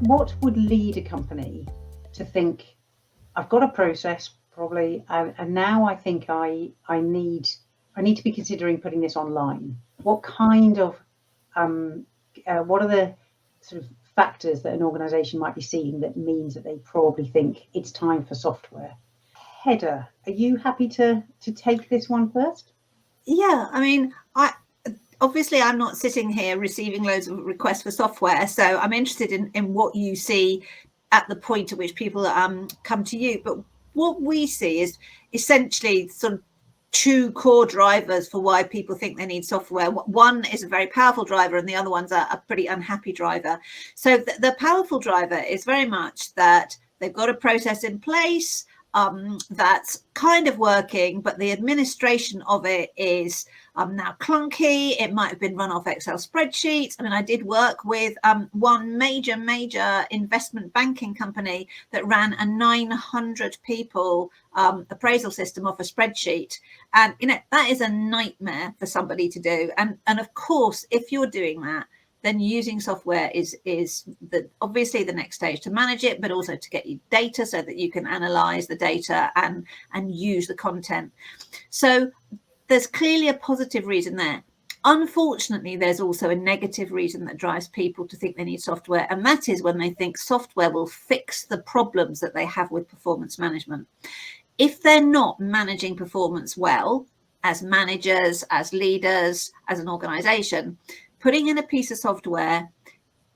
what would lead a company to think, I've got a process probably, and now I think I need to be considering putting this online? What kind of what are the sort of factors that an organisation might be seeing that means that they probably think it's time for software? Hedda, are you happy to take this one first? Yeah, I mean, obviously I'm not sitting here receiving loads of requests for software, so I'm interested in what you see at the point at which people come to you. But what we see is essentially sort of two core drivers for why people think they need software. One is a very powerful driver, and the other one's a pretty unhappy driver. So the powerful driver is very much that they've got a process in place that's kind of working, but the administration of it is now clunky. It might have been run off Excel spreadsheets. I mean, I did work with one major investment banking company that ran a 900 people appraisal system off a spreadsheet. And, you know, that is a nightmare for somebody to do. And of course, if you're doing that, then using software is obviously the next stage to manage it, but also to get you data so that you can analyze the data and use the content. So there's clearly a positive reason there. Unfortunately, there's also a negative reason that drives people to think they need software, and that is when they think software will fix the problems that they have with performance management. If they're not managing performance well, as managers, as leaders, as an organization, putting in a piece of software,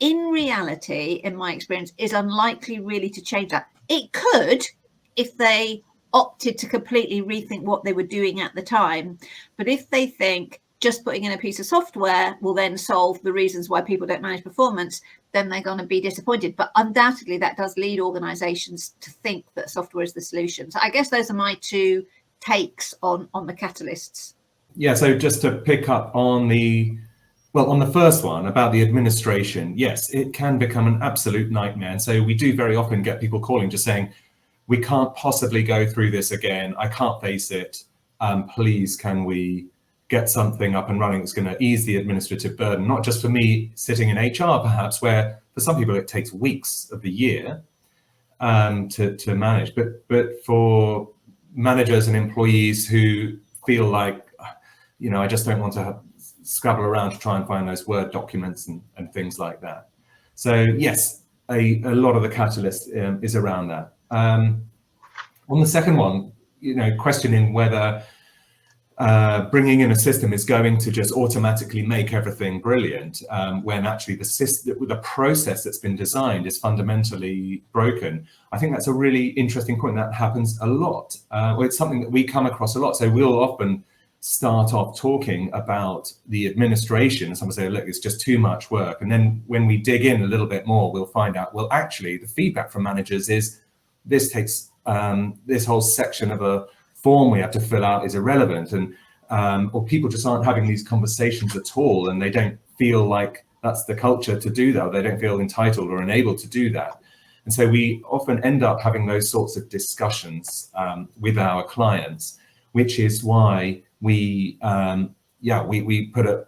in reality, in my experience, is unlikely really to change that. It could if they opted to completely rethink what they were doing at the time. But if they think just putting in a piece of software will then solve the reasons why people don't manage performance, then they're going to be disappointed. But undoubtedly, that does lead organizations to think that software is the solution. So I guess those are my two takes on the catalysts. Yeah, so just to pick up on the first one about the administration, yes, it can become an absolute nightmare. And so we do very often get people calling just saying, we can't possibly go through this again. I can't face it. Please, can we get something up and running that's going to ease the administrative burden, not just for me sitting in HR, perhaps, where for some people it takes weeks of the year to manage, but for managers and employees who feel like, you know, I just don't want to scrabble around to try and find those Word documents and things like that. So yes, a lot of the catalyst is around that. On the second one, you know, questioning whether bringing in a system is going to just automatically make everything brilliant, when actually the process that's been designed is fundamentally broken. I think that's a really interesting point. That happens a lot. It's something that we come across a lot. So we'll often start off talking about the administration and someone say, look, it's just too much work. And then when we dig in a little bit more, we'll find out, well, actually the feedback from managers is this takes this whole section of a form we have to fill out is irrelevant, and or people just aren't having these conversations at all, and they don't feel like that's the culture to do that, or they don't feel entitled or enabled to do that. And so we often end up having those sorts of discussions with our clients, which is why we put a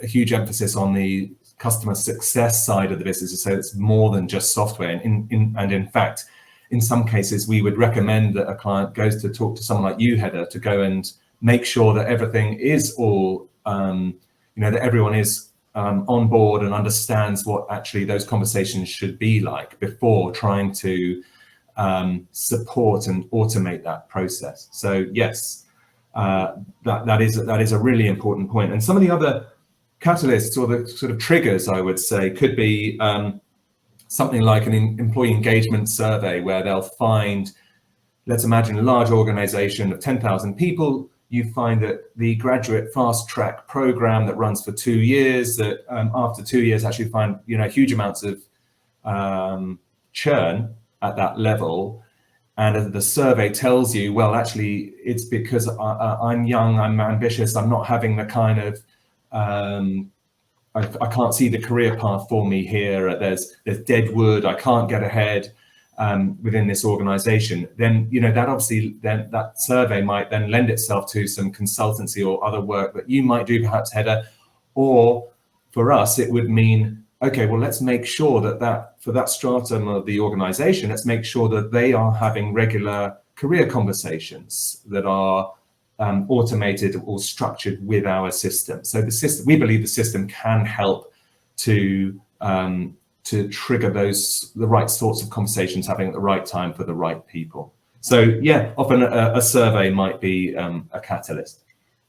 huge emphasis on the customer success side of the business. So it's more than just software. And in fact, in some cases, we would recommend that a client goes to talk to someone like you, Hedda, to go and make sure that everything is all, that everyone is on board and understands what actually those conversations should be like before trying to support and automate that process. So yes, that is a really important point. And some of the other catalysts or the sort of triggers, I would say, could be something like an employee engagement survey where they'll find, let's imagine a large organization of 10,000 people. You find that the graduate fast track program that runs for 2 years, that after 2 years actually find, huge amounts of churn at that level. And the survey tells you, well, actually, it's because I'm young, I'm ambitious, I'm not having the kind of, I can't see the career path for me here. There's dead wood. I can't get ahead within this organization. Then, that obviously, then that survey might then lend itself to some consultancy or other work that you might do, perhaps, Hedda. Or for us, it would mean okay, well, let's make sure that for that stratum of the organization, let's make sure that they are having regular career conversations that are automated or structured with our system. So the system, we believe the system can help to trigger the right sorts of conversations happening at the right time for the right people. So yeah, often a survey might be a catalyst.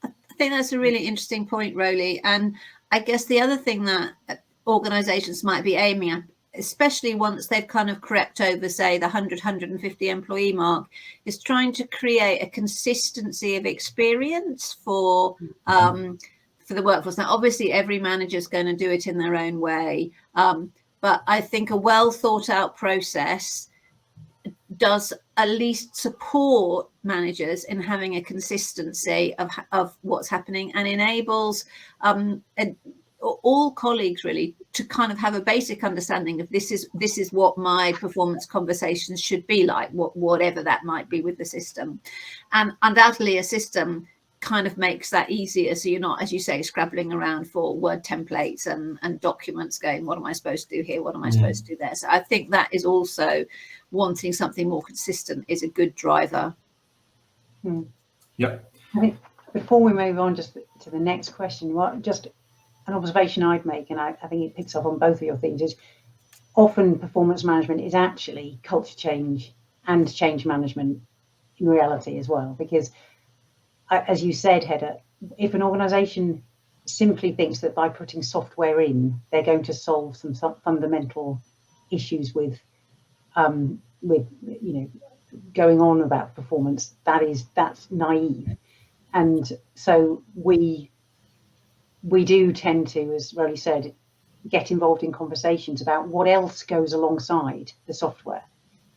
I think that's a really interesting point, Roly. And I guess the other thing that organizations might be aiming at, especially once they've kind of crept over, say, the 100, 150 employee mark, is trying to create a consistency of experience for the workforce. Now, obviously, every manager is going to do it in their own way. But I think a well thought out process does at least support managers in having a consistency of what's happening, and enables all colleagues really to kind of have a basic understanding of this is what my performance conversations should be like, whatever that might be with the system. And undoubtedly a system kind of makes that easier, so you're not, as you say, scrabbling around for word templates and documents going, what am I supposed to do here, what am I supposed to do there? So I think that is also wanting something more consistent is a good driver. Yep. I think before we move on just to the next question, just an observation I'd make, and I think it picks up on both of your things, is often performance management is actually culture change and change management in reality as well. Because as you said, Hedda, if an organisation simply thinks that by putting software in, they're going to solve some fundamental issues with going on about performance, that's naive. And so we do tend to, as Roly said, get involved in conversations about what else goes alongside the software.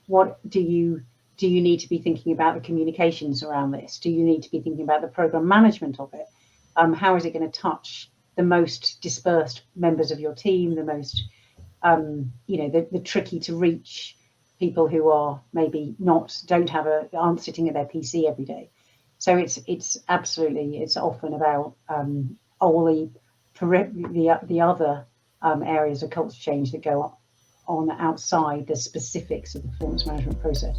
What do you need to be thinking about the communications around this? Do you need to be thinking about the program management of it? How is it going to touch the most dispersed members of your team, the most, the tricky to reach people who are maybe aren't sitting at their PC every day. So it's often about all the other areas of culture change that go on outside the specifics of the performance management process.